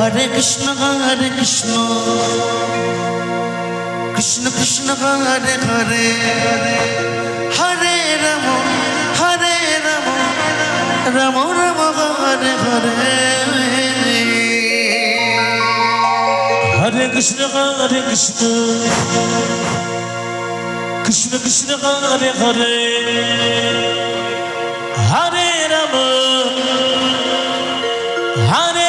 Hare Krishna Krishna Krishna Hare Hare Hare Rama Rama Rama Hare Hare Hare Krishna Krishna Krishna Hare Hare Hare Rama Hare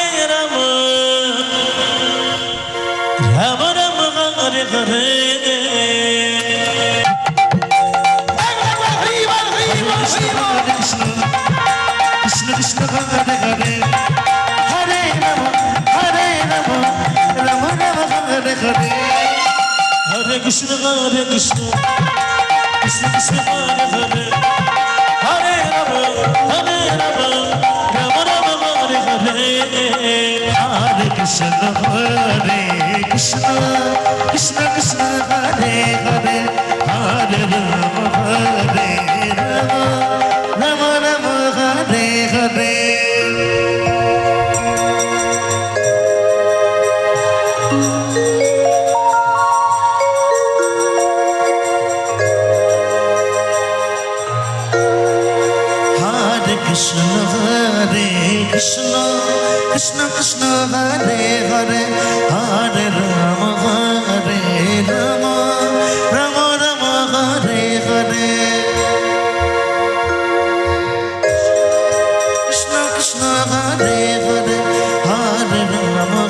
Rama Rama Rama Hare Hare Krishna Krishna Hare Hare Hare Rama Rama Rama Hare Hare Hare Krishna Krishna Krishna Hare Hare Hare Rama Rama Rama Hare Hare Hare Krishna Krishna Krishna Krishna Hare Hare Hare Rama Rama Rama Hare Hare Krishna Krishna Krishna Hare Hare Hare Rama Rama Rama Hare Hare Krishna Krishna Hare Hare Hare Rama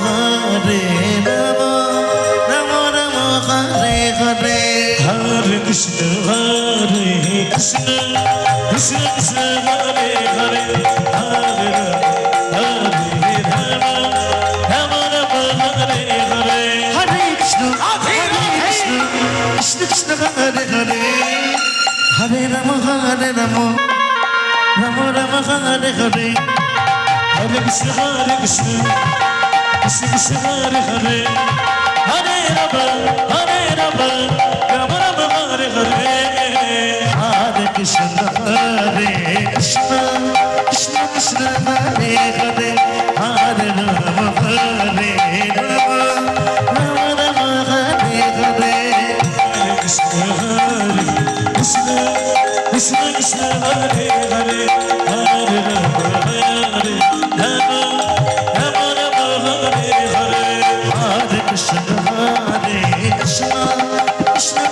Rama Rama Hare Hare Hare Krishna Krishna Krishna Krishna Hare Hare Hare Krishna Hare Hare Hare Rama Rama Rama Hare Hare Hare Krishna Krishna Krishna Hare Hare Hare Rama Rama Rama Hare Hare Hare Krishna Krishna Krishna Krishna Hare Hare Hare Rama Rama Rama Hare Hare Krishna Krishna Krishna Hare Hare Hare Rama Rama Rama Hare Hare Hare Krishna Krishna Krishna Krishna Hare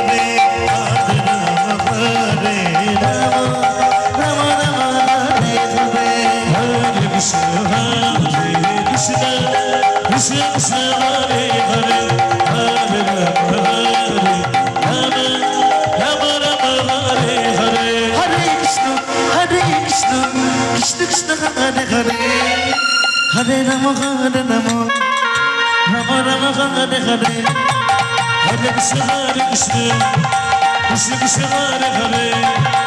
Hare Hare Rama Rama Rama Hare Hare Hare Krishna Krishna Krishna Krishna Hare Hare Hare Rama Krishna Krishna Hare Hare Hare Rama Rama Rama Hare Hare Hare Krishna Krishna Krishna Krishna Hare Hare